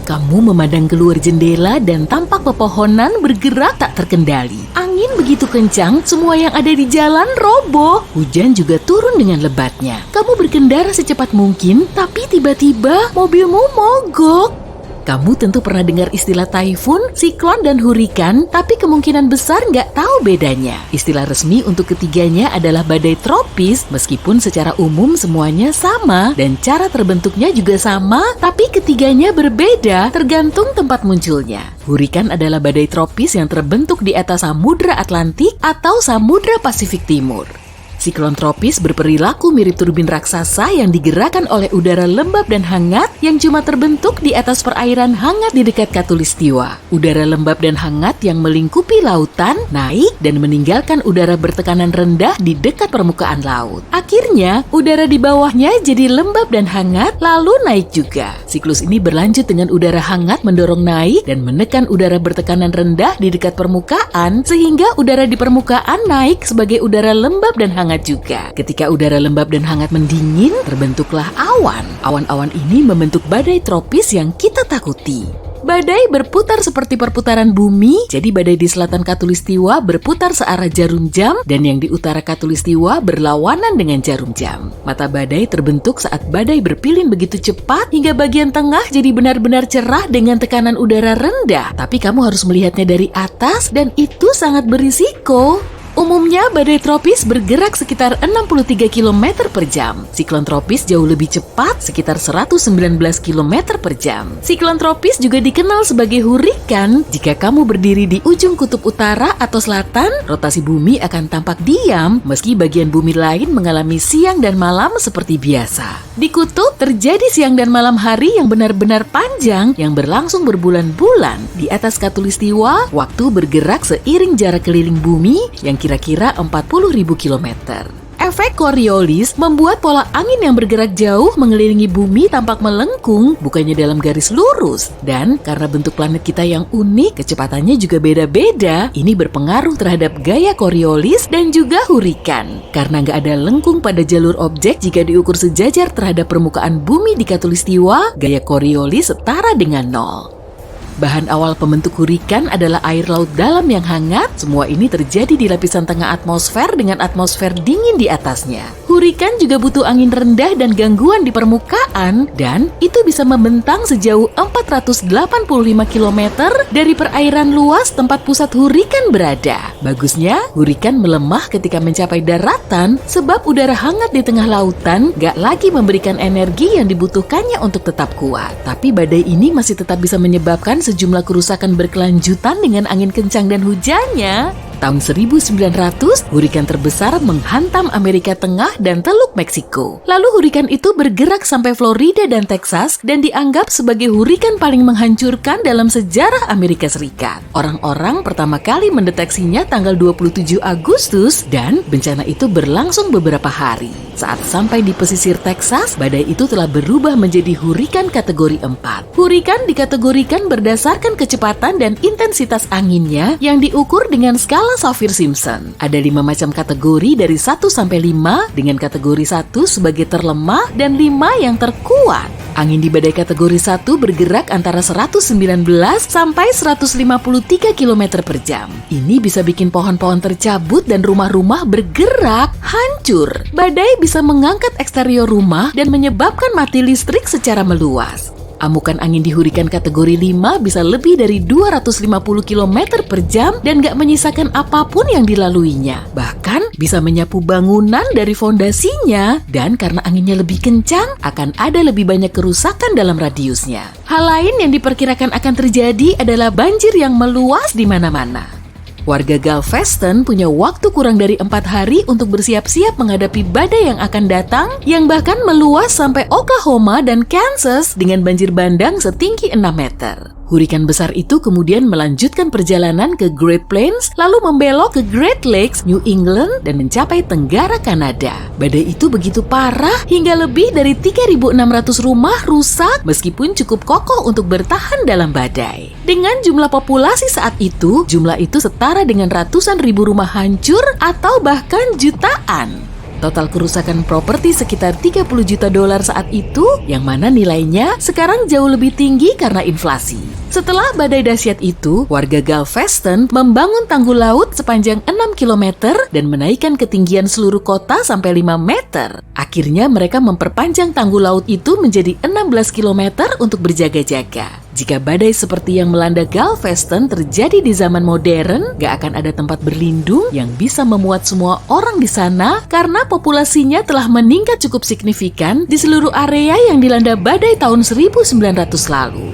Kamu memandang keluar jendela dan tampak pepohonan bergerak tak terkendali. Angin begitu kencang, semua yang ada di jalan roboh. Hujan juga turun dengan lebatnya. Kamu berkendara secepat mungkin, tapi tiba-tiba mobilmu mogok. Kamu tentu pernah dengar istilah taifun, siklon, dan hurikan, tapi kemungkinan besar nggak tahu bedanya. Istilah resmi untuk ketiganya adalah badai tropis, meskipun secara umum semuanya sama, dan cara terbentuknya juga sama, tapi ketiganya berbeda tergantung tempat munculnya. Hurikan adalah badai tropis yang terbentuk di atas Samudra Atlantik atau Samudra Pasifik Timur. Siklon tropis berperilaku mirip turbin raksasa yang digerakkan oleh udara lembab dan hangat yang cuma terbentuk di atas perairan hangat di dekat Khatulistiwa. Udara lembab dan hangat yang melingkupi lautan naik dan meninggalkan udara bertekanan rendah di dekat permukaan laut. Akhirnya, udara di bawahnya jadi lembab dan hangat lalu naik juga. Siklus ini berlanjut dengan udara hangat mendorong naik dan menekan udara bertekanan rendah di dekat permukaan sehingga udara di permukaan naik sebagai udara lembab dan hangat juga. Ketika udara lembab dan hangat mendingin, terbentuklah awan. Awan-awan ini membentuk badai tropis yang kita takuti. Badai berputar seperti perputaran bumi, jadi badai di selatan Khatulistiwa berputar searah jarum jam dan yang di utara Khatulistiwa berlawanan dengan jarum jam. Mata badai terbentuk saat badai berpilin begitu cepat hingga bagian tengah jadi benar-benar cerah dengan tekanan udara rendah. Tapi kamu harus melihatnya dari atas dan itu sangat berisiko. Umumnya, badai tropis bergerak sekitar 63 km per jam. Siklon tropis jauh lebih cepat, sekitar 119 km per jam. Siklon tropis juga dikenal sebagai hurikan. Jika kamu berdiri di ujung kutub utara atau selatan, rotasi bumi akan tampak diam, meski bagian bumi lain mengalami siang dan malam seperti biasa. Di kutub, terjadi siang dan malam hari yang benar-benar panjang, yang berlangsung berbulan-bulan. Di atas Khatulistiwa, waktu bergerak seiring jarak keliling bumi yang kira-kira 40.000 kilometer. Efek Coriolis membuat pola angin yang bergerak jauh mengelilingi bumi tampak melengkung, bukannya dalam garis lurus. Dan karena bentuk planet kita yang unik, kecepatannya juga beda-beda. Ini berpengaruh terhadap gaya Coriolis dan juga hurikan. Karena nggak ada lengkung pada jalur objek jika diukur sejajar terhadap permukaan bumi di Khatulistiwa, gaya Coriolis setara dengan 0. Bahan awal pembentuk hurikan adalah air laut dalam yang hangat. Semua ini terjadi di lapisan tengah atmosfer dengan atmosfer dingin di atasnya. Hurikan juga butuh angin rendah dan gangguan di permukaan, dan itu bisa membentang sejauh 485 km dari perairan luas tempat pusat hurikan berada. Bagusnya, hurikan melemah ketika mencapai daratan sebab udara hangat di tengah lautan gak lagi memberikan energi yang dibutuhkannya untuk tetap kuat. Tapi badai ini masih tetap bisa menyebabkan sejumlah kerusakan berkelanjutan dengan angin kencang dan hujannya. Tahun 1900, hurikan terbesar menghantam Amerika Tengah dan Teluk Meksiko. Lalu hurikan itu bergerak sampai Florida dan Texas dan dianggap sebagai hurikan paling menghancurkan dalam sejarah Amerika Serikat. Orang-orang pertama kali mendeteksinya tanggal 27 Agustus dan bencana itu berlangsung beberapa hari. Saat sampai di pesisir Texas, badai itu telah berubah menjadi hurikan kategori 4. Hurikan dikategorikan berdasarkan kecepatan dan intensitas anginnya yang diukur dengan skala Saffir-Simpson. Ada 5 macam kategori dari 1 sampai 5, dengan kategori 1 sebagai terlemah dan 5 yang terkuat. Angin di badai kategori 1 bergerak antara 119 sampai 153 km per jam. Ini bisa bikin pohon-pohon tercabut dan rumah-rumah bergerak, hancur. Badai bisa mengangkat eksterior rumah dan menyebabkan mati listrik secara meluas. Amukan angin di hurikan kategori 5 bisa lebih dari 250 km per jam dan gak menyisakan apapun yang dilaluinya. Bahkan bisa menyapu bangunan dari fondasinya, dan karena anginnya lebih kencang, akan ada lebih banyak kerusakan dalam radiusnya. Hal lain yang diperkirakan akan terjadi adalah banjir yang meluas di mana-mana. Warga Galveston punya waktu kurang dari 4 hari untuk bersiap-siap menghadapi badai yang akan datang, yang bahkan meluas sampai Oklahoma dan Kansas dengan banjir bandang setinggi 6 meter. Hurikan besar itu kemudian melanjutkan perjalanan ke Great Plains, lalu membelok ke Great Lakes, New England, dan mencapai Tenggara Kanada. Badai itu begitu parah hingga lebih dari 3.600 rumah rusak meskipun cukup kokoh untuk bertahan dalam badai. Dengan jumlah populasi saat itu, jumlah itu setara dengan ratusan ribu rumah hancur atau bahkan jutaan. Total kerusakan properti sekitar 30 juta dolar saat itu, yang mana nilainya sekarang jauh lebih tinggi karena inflasi. Setelah badai dahsyat itu, warga Galveston membangun tanggul laut sepanjang 6 km dan menaikkan ketinggian seluruh kota sampai 5 meter. Akhirnya mereka memperpanjang tanggul laut itu menjadi 16 km untuk berjaga-jaga. Jika badai seperti yang melanda Galveston terjadi di zaman modern, gak akan ada tempat berlindung yang bisa memuat semua orang di sana karena populasinya telah meningkat cukup signifikan di seluruh area yang dilanda badai tahun 1900 lalu.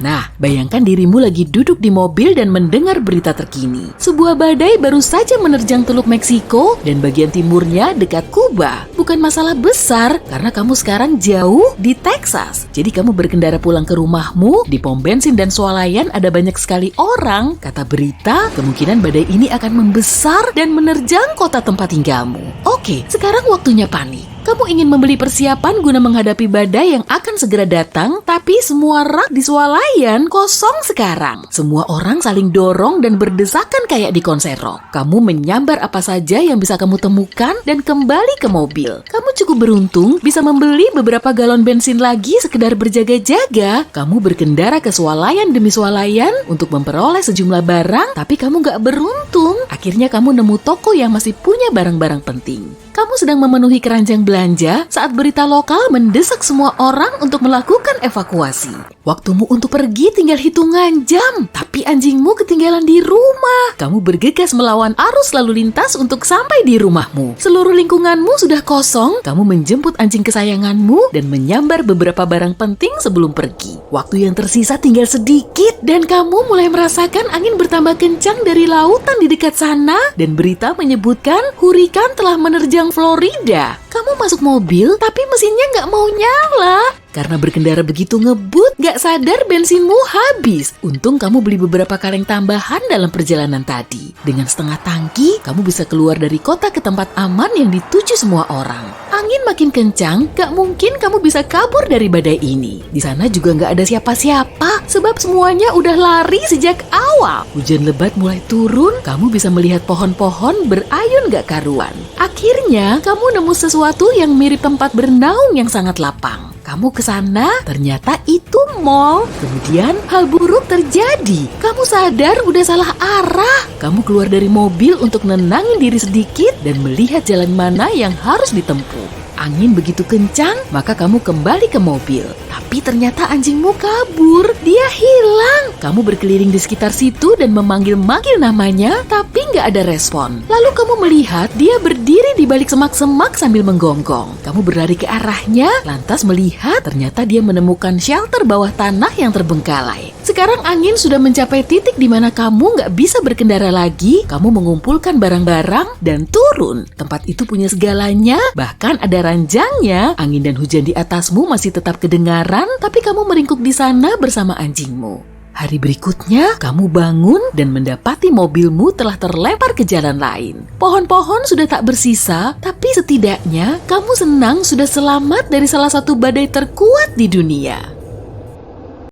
Nah, bayangkan dirimu lagi duduk di mobil dan mendengar berita terkini. Sebuah badai baru saja menerjang Teluk Meksiko dan bagian timurnya dekat Kuba. Bukan masalah besar karena kamu sekarang jauh di Texas. Jadi kamu berkendara pulang ke rumahmu, di pom bensin dan swalayan ada banyak sekali orang. Kata berita, kemungkinan badai ini akan membesar dan menerjang kota tempat tinggalmu. Oke, sekarang waktunya panik. Kamu ingin membeli persiapan guna menghadapi badai yang akan segera datang, tapi semua rak di swalayan kosong sekarang. Semua orang saling dorong dan berdesakan kayak di konser rock. Kamu menyambar apa saja yang bisa kamu temukan dan kembali ke mobil. Kamu cukup beruntung bisa membeli beberapa galon bensin lagi sekedar berjaga-jaga. Kamu berkendara ke swalayan demi swalayan untuk memperoleh sejumlah barang, tapi kamu gak beruntung. Akhirnya kamu nemu toko yang masih punya barang-barang penting. Kamu sedang memenuhi keranjang belanja saat berita lokal mendesak semua orang untuk melakukan evakuasi. Waktumu untuk pergi tinggal hitungan jam, tapi anjingmu ketinggalan di rumah. Kamu bergegas melawan arus lalu lintas untuk sampai di rumahmu. Seluruh lingkunganmu sudah kosong, kamu menjemput anjing kesayanganmu dan menyambar beberapa barang penting sebelum pergi. Waktu yang tersisa tinggal sedikit dan kamu mulai merasakan angin bertambah kencang dari lautan di dekat sana dan berita menyebutkan hurikan telah menerjang Florida. Kamu masuk mobil, tapi mesinnya nggak mau nyala. Karena berkendara begitu ngebut, gak sadar bensinmu habis. Untung kamu beli beberapa kaleng tambahan dalam perjalanan tadi. Dengan setengah tangki, kamu bisa keluar dari kota ke tempat aman yang dituju semua orang. Angin makin kencang, gak mungkin kamu bisa kabur dari badai ini. Di sana juga gak ada siapa-siapa, sebab semuanya udah lari sejak awal. Hujan lebat mulai turun, kamu bisa melihat pohon-pohon berayun gak karuan. Akhirnya, kamu nemu sesuatu yang mirip tempat bernaung yang sangat lapang. Kamu ke sana, ternyata itu mall. Kemudian hal buruk terjadi. Kamu sadar udah salah arah. Kamu keluar dari mobil untuk nenangin diri sedikit dan melihat jalan mana yang harus ditempuh. Angin begitu kencang, maka kamu kembali ke mobil. Tapi ternyata anjingmu kabur. Dia hilang. Kamu berkeliling di sekitar situ dan memanggil-manggil namanya, tapi nggak ada respon. Lalu kamu melihat dia berdiri di balik semak-semak sambil menggonggong. Kamu berlari ke arahnya, lantas melihat ternyata dia menemukan shelter bawah tanah yang terbengkalai. Sekarang angin sudah mencapai titik di mana kamu nggak bisa berkendara lagi. Kamu mengumpulkan barang-barang dan turun. Tempat itu punya segalanya, bahkan ada ranjangnya. Angin dan hujan di atasmu masih tetap kedengaran, tapi kamu meringkuk di sana bersama anjingmu. Hari berikutnya, kamu bangun dan mendapati mobilmu telah terlempar ke jalan lain. Pohon-pohon sudah tak bersisa, tapi setidaknya kamu senang sudah selamat dari salah satu badai terkuat di dunia.